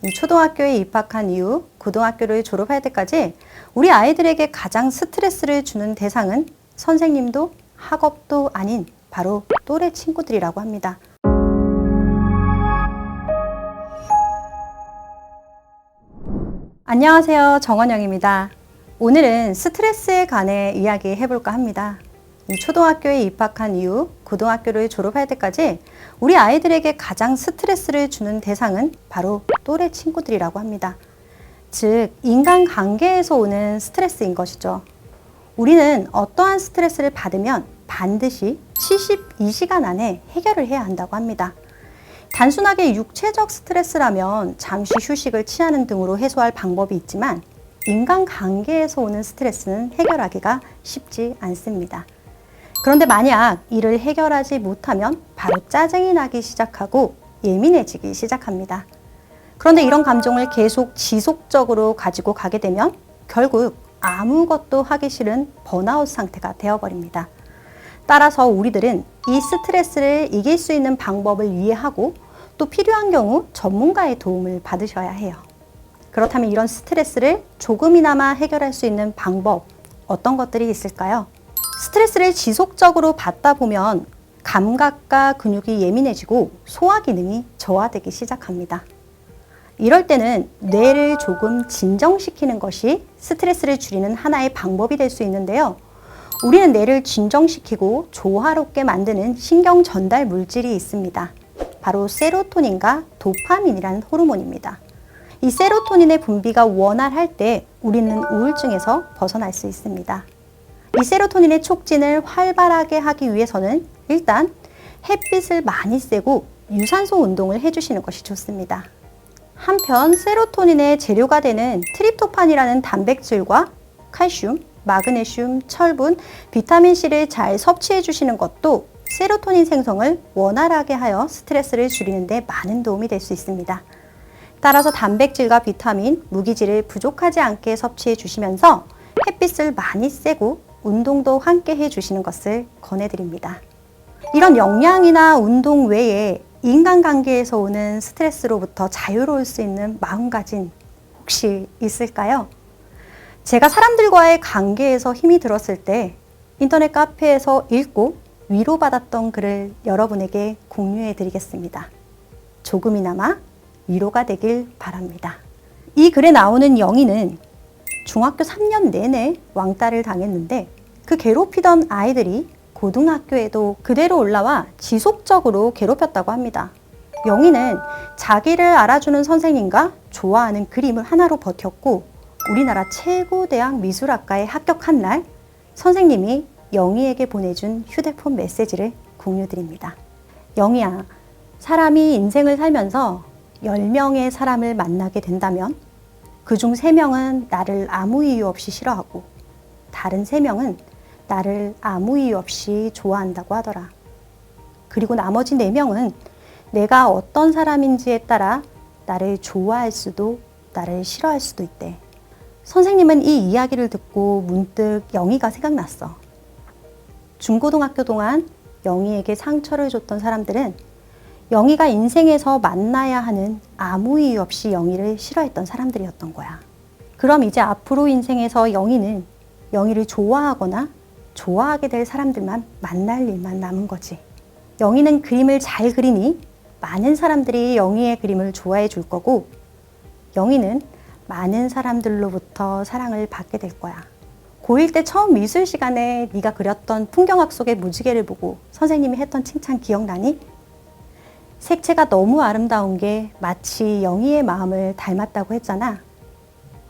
초등학교에 입학한 이후 고등학교를 졸업할 때까지 우리 아이들에게 가장 스트레스를 주는 대상은 선생님도 학업도 아닌 바로 또래 친구들이라고 합니다. 안녕하세요, 정원영입니다. 오늘은 스트레스에 관해 이야기해 볼까 합니다. 초등학교에 입학한 이후 고등학교를 졸업할 때까지 우리 아이들에게 가장 스트레스를 주는 대상은 바로 또래 친구들이라고 합니다. 즉, 인간관계에서 오는 스트레스인 것이죠. 우리는 어떠한 스트레스를 받으면 반드시 72시간 안에 해결을 해야 한다고 합니다. 단순하게 육체적 스트레스라면 잠시 휴식을 취하는 등으로 해소할 방법이 있지만 인간관계에서 오는 스트레스는 해결하기가 쉽지 않습니다. 그런데 만약 이를 해결하지 못하면 바로 짜증이 나기 시작하고 예민해지기 시작합니다. 그런데 이런 감정을 계속 지속적으로 가지고 가게 되면 결국 아무것도 하기 싫은 번아웃 상태가 되어버립니다. 따라서 우리들은 이 스트레스를 이길 수 있는 방법을 이해하고 또 필요한 경우 전문가의 도움을 받으셔야 해요. 그렇다면 이런 스트레스를 조금이나마 해결할 수 있는 방법, 어떤 것들이 있을까요? 스트레스를 지속적으로 받다 보면 감각과 근육이 예민해지고 소화 기능이 저하되기 시작합니다. 이럴 때는 뇌를 조금 진정시키는 것이 스트레스를 줄이는 하나의 방법이 될 수 있는데요. 우리는 뇌를 진정시키고 조화롭게 만드는 신경 전달 물질이 있습니다. 바로 세로토닌과 도파민이라는 호르몬입니다. 이 세로토닌의 분비가 원활할 때 우리는 우울증에서 벗어날 수 있습니다. 이 세로토닌의 촉진을 활발하게 하기 위해서는 일단 햇빛을 많이 쐬고 유산소 운동을 해주시는 것이 좋습니다. 한편 세로토닌의 재료가 되는 트립토판이라는 단백질과 칼슘, 마그네슘, 철분, 비타민C를 잘 섭취해 주시는 것도 세로토닌 생성을 원활하게 하여 스트레스를 줄이는 데 많은 도움이 될 수 있습니다. 따라서 단백질과 비타민, 무기질을 부족하지 않게 섭취해 주시면서 햇빛을 많이 쐬고 운동도 함께 해주시는 것을 권해드립니다. 이런 영양이나 운동 외에 인간관계에서 오는 스트레스로부터 자유로울 수 있는 마음가짐 혹시 있을까요? 제가 사람들과의 관계에서 힘이 들었을 때 인터넷 카페에서 읽고 위로받았던 글을 여러분에게 공유해 드리겠습니다. 조금이나마 위로가 되길 바랍니다. 이 글에 나오는 영희는 중학교 3년 내내 왕따를 당했는데 그 괴롭히던 아이들이 고등학교에도 그대로 올라와 지속적으로 괴롭혔다고 합니다. 영희는 자기를 알아주는 선생님과 좋아하는 그림을 하나로 버텼고 우리나라 최고 대학 미술학과에 합격한 날 선생님이 영희에게 보내준 휴대폰 메시지를 공유드립니다. 영희야, 사람이 인생을 살면서 10명의 사람을 만나게 된다면 그중 3명은 나를 아무 이유 없이 싫어하고 다른 3명은 나를 아무 이유 없이 좋아한다고 하더라. 그리고 나머지 4명은 내가 어떤 사람인지에 따라 나를 좋아할 수도 나를 싫어할 수도 있대. 선생님은 이 이야기를 듣고 문득 영희가 생각났어. 중고등학교 동안 영희에게 상처를 줬던 사람들은 영희가 인생에서 만나야 하는 아무 이유 없이 영희를 싫어했던 사람들이었던 거야. 그럼 이제 앞으로 인생에서 영희는 영희를 좋아하거나 좋아하게 될 사람들만 만날 일만 남은 거지. 영희는 그림을 잘 그리니 많은 사람들이 영희의 그림을 좋아해 줄 거고 영희는 많은 사람들로부터 사랑을 받게 될 거야. 고1 때 처음 미술 시간에 네가 그렸던 풍경학 속의 무지개를 보고 선생님이 했던 칭찬 기억나니? 색채가 너무 아름다운 게 마치 영희의 마음을 닮았다고 했잖아.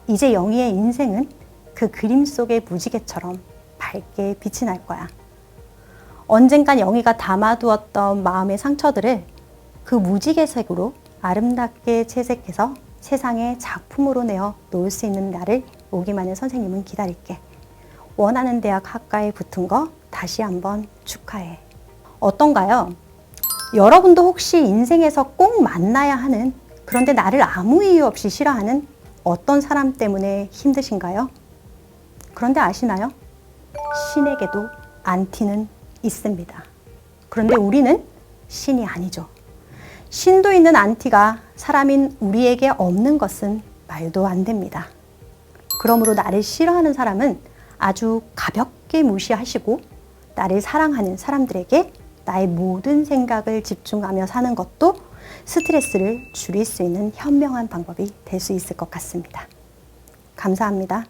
이제 영희의 인생은 그 그림 속의 무지개처럼 밝게 빛이 날 거야. 언젠간 영희가 담아두었던 마음의 상처들을 그 무지개색으로 아름답게 채색해서 세상에 작품으로 내어 놓을 수 있는 날을 오기만을 선생님은 기다릴게. 원하는 대학 학과에 붙은 거 다시 한번 축하해. 어떤가요? 여러분도 혹시 인생에서 꼭 만나야 하는, 그런데 나를 아무 이유 없이 싫어하는 어떤 사람 때문에 힘드신가요? 그런데 아시나요? 신에게도 안티는 있습니다. 그런데 우리는 신이 아니죠. 신도 있는 안티가 사람인 우리에게 없는 것은 말도 안 됩니다. 그러므로 나를 싫어하는 사람은 아주 가볍게 무시하시고 나를 사랑하는 사람들에게 나의 모든 생각을 집중하며 사는 것도 스트레스를 줄일 수 있는 현명한 방법이 될 수 있을 것 같습니다. 감사합니다.